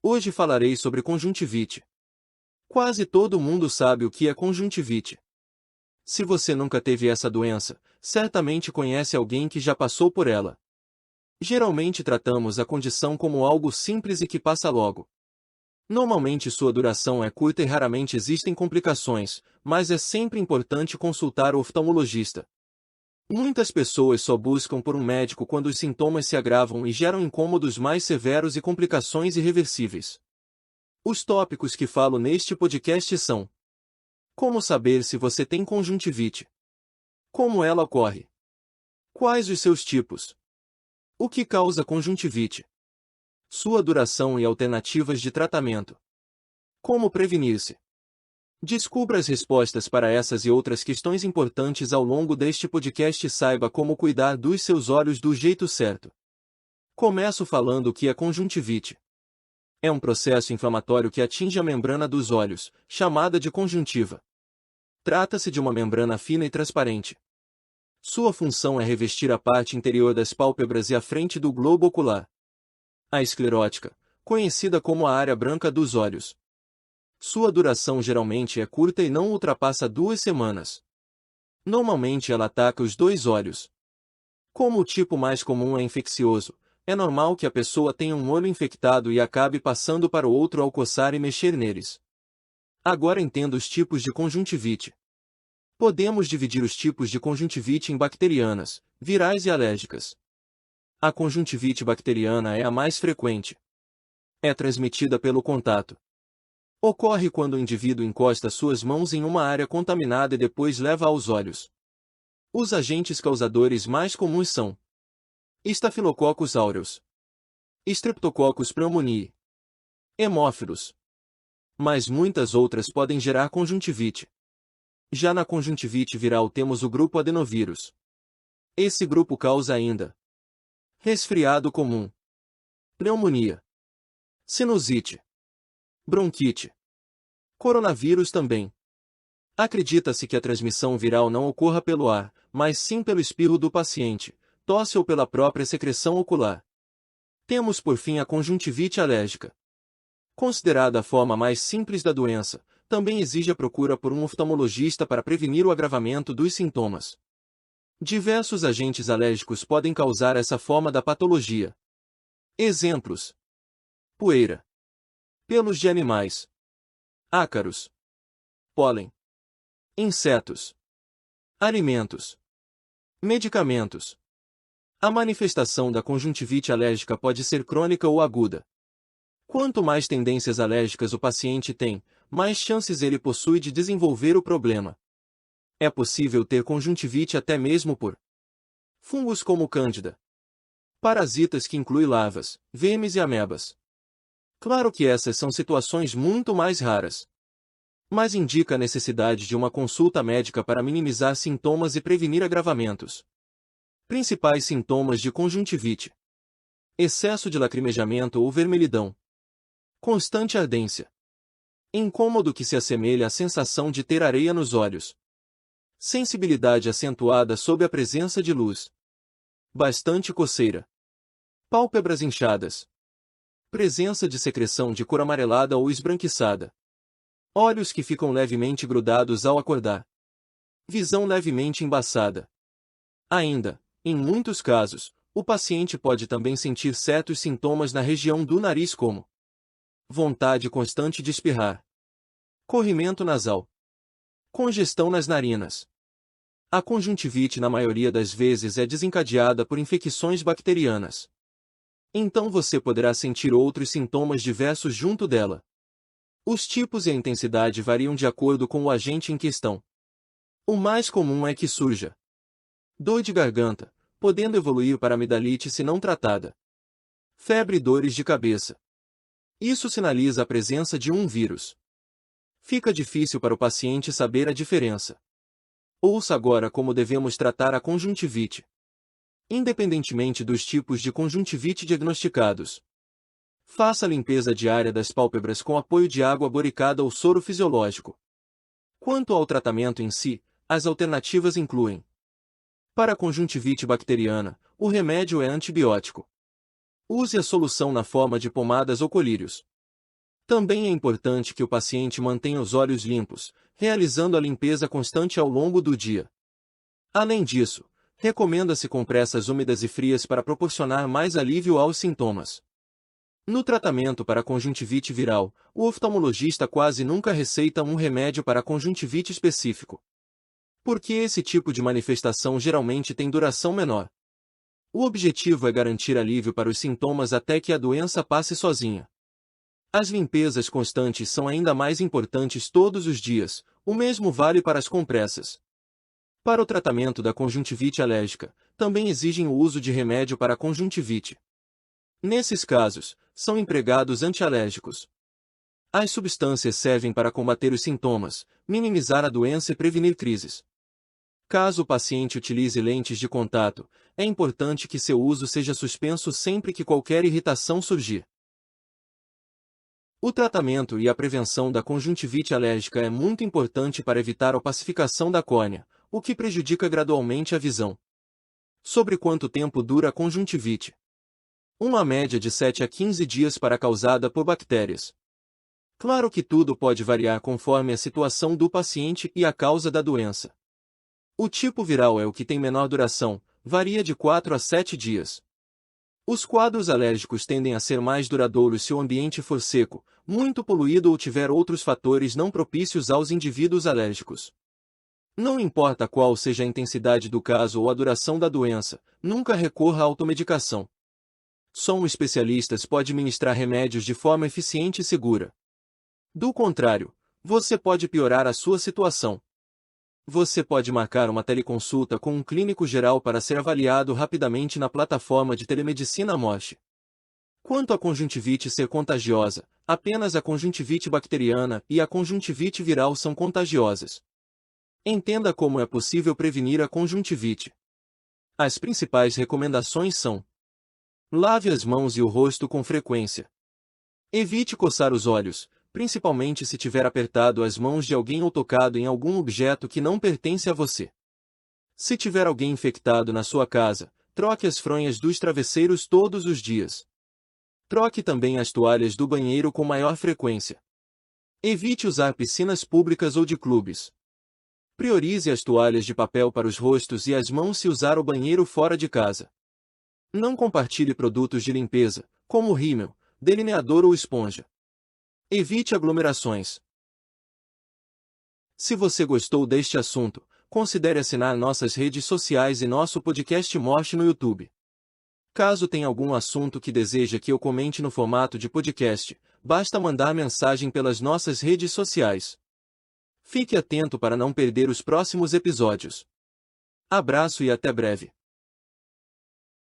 Hoje falarei sobre conjuntivite. Quase todo mundo sabe o que é conjuntivite. Se você nunca teve essa doença, certamente conhece alguém que já passou por ela. Geralmente tratamos a condição como algo simples e que passa logo. Normalmente sua duração é curta e raramente existem complicações, mas é sempre importante consultar o oftalmologista. Muitas pessoas só buscam por um médico quando os sintomas se agravam e geram incômodos mais severos e complicações irreversíveis. Os tópicos que falo neste podcast são: como saber se você tem conjuntivite? Como ela ocorre? Quais os seus tipos? O que causa conjuntivite? Sua duração e alternativas de tratamento. Como prevenir-se? Descubra as respostas para essas e outras questões importantes ao longo deste podcast e saiba como cuidar dos seus olhos do jeito certo. Começo falando o que é conjuntivite. É um processo inflamatório que atinge a membrana dos olhos, chamada de conjuntiva. Trata-se de uma membrana fina e transparente. Sua função é revestir a parte interior das pálpebras e a frente do globo ocular. A esclerótica, conhecida como a área branca dos olhos. Sua duração geralmente é curta e não ultrapassa 2 semanas. Normalmente ela ataca os dois olhos. Como o tipo mais comum é infeccioso, é normal que a pessoa tenha um olho infectado e acabe passando para o outro ao coçar e mexer neles. Agora entenda os tipos de conjuntivite. Podemos dividir os tipos de conjuntivite em bacterianas, virais e alérgicas. A conjuntivite bacteriana é a mais frequente. É transmitida pelo contato. Ocorre quando o indivíduo encosta suas mãos em uma área contaminada e depois leva aos olhos. Os agentes causadores mais comuns são Staphylococcus aureus, Streptococcus pneumoniae, hemófilos. Mas muitas outras podem gerar conjuntivite. Já na conjuntivite viral temos o grupo adenovírus. Esse grupo causa ainda resfriado comum, pneumonia, sinusite, bronquite, coronavírus também. Acredita-se que a transmissão viral não ocorra pelo ar, mas sim pelo espirro do paciente, tosse ou pela própria secreção ocular. Temos por fim a conjuntivite alérgica. Considerada a forma mais simples da doença, também exige a procura por um oftalmologista para prevenir o agravamento dos sintomas. Diversos agentes alérgicos podem causar essa forma da patologia. Exemplos: poeira, pelos de animais, ácaros, pólen, insetos, alimentos, medicamentos. A manifestação da conjuntivite alérgica pode ser crônica ou aguda. Quanto mais tendências alérgicas o paciente tem, mais chances ele possui de desenvolver o problema. É possível ter conjuntivite até mesmo por fungos como Cândida, parasitas que incluem larvas, vermes e amebas. Claro que essas são situações muito mais raras, mas indica a necessidade de uma consulta médica para minimizar sintomas e prevenir agravamentos. Principais sintomas de conjuntivite: excesso de lacrimejamento ou vermelhidão, constante ardência, incômodo que se assemelha à sensação de ter areia nos olhos, sensibilidade acentuada sob a presença de luz, bastante coceira, pálpebras inchadas, presença de secreção de cor amarelada ou esbranquiçada, olhos que ficam levemente grudados ao acordar, visão levemente embaçada. Ainda, em muitos casos, o paciente pode também sentir certos sintomas na região do nariz como vontade constante de espirrar, corrimento nasal, congestão nas narinas. A conjuntivite na maioria das vezes é desencadeada por infecções bacterianas. Então você poderá sentir outros sintomas diversos junto dela. Os tipos e a intensidade variam de acordo com o agente em questão. O mais comum é que surja dor de garganta, podendo evoluir para amidalite se não tratada. Febre e dores de cabeça. Isso sinaliza a presença de um vírus. Fica difícil para o paciente saber a diferença. Ouça agora como devemos tratar a conjuntivite. Independentemente dos tipos de conjuntivite diagnosticados, faça a limpeza diária das pálpebras com apoio de água boricada ou soro fisiológico. Quanto ao tratamento em si, as alternativas incluem: para a conjuntivite bacteriana, o remédio é antibiótico. Use a solução na forma de pomadas ou colírios. Também é importante que o paciente mantenha os olhos limpos, realizando a limpeza constante ao longo do dia. Além disso, recomenda-se compressas úmidas e frias para proporcionar mais alívio aos sintomas. No tratamento para conjuntivite viral, o oftalmologista quase nunca receita um remédio para conjuntivite específico, porque esse tipo de manifestação geralmente tem duração menor. O objetivo é garantir alívio para os sintomas até que a doença passe sozinha. As limpezas constantes são ainda mais importantes todos os dias, o mesmo vale para as compressas. Para o tratamento da conjuntivite alérgica, também exigem o uso de remédio para a conjuntivite. Nesses casos, são empregados antialérgicos. As substâncias servem para combater os sintomas, minimizar a doença e prevenir crises. Caso o paciente utilize lentes de contato, é importante que seu uso seja suspenso sempre que qualquer irritação surgir. O tratamento e a prevenção da conjuntivite alérgica é muito importante para evitar a opacificação da córnea, o que prejudica gradualmente a visão. Sobre quanto tempo dura a conjuntivite? Uma média de 7 a 15 dias para causada por bactérias. Claro que tudo pode variar conforme a situação do paciente e a causa da doença. O tipo viral é o que tem menor duração, varia de 4 a 7 dias. Os quadros alérgicos tendem a ser mais duradouros se o ambiente for seco, muito poluído ou tiver outros fatores não propícios aos indivíduos alérgicos. Não importa qual seja a intensidade do caso ou a duração da doença, nunca recorra à automedicação. Só um especialista pode ministrar remédios de forma eficiente e segura. Do contrário, você pode piorar a sua situação. Você pode marcar uma teleconsulta com um clínico geral para ser avaliado rapidamente na plataforma de telemedicina Mosh. Quanto à conjuntivite ser contagiosa, apenas a conjuntivite bacteriana e a conjuntivite viral são contagiosas. Entenda como é possível prevenir a conjuntivite. As principais recomendações são: lave as mãos e o rosto com frequência. Evite coçar os olhos, principalmente se tiver apertado as mãos de alguém ou tocado em algum objeto que não pertence a você. Se tiver alguém infectado na sua casa, troque as fronhas dos travesseiros todos os dias. Troque também as toalhas do banheiro com maior frequência. Evite usar piscinas públicas ou de clubes. Priorize as toalhas de papel para os rostos e as mãos se usar o banheiro fora de casa. Não compartilhe produtos de limpeza, como rímel, delineador ou esponja. Evite aglomerações. Se você gostou deste assunto, considere assinar nossas redes sociais e nosso podcast Mosh no YouTube. Caso tenha algum assunto que deseja que eu comente no formato de podcast, basta mandar mensagem pelas nossas redes sociais. Fique atento para não perder os próximos episódios. Abraço e até breve.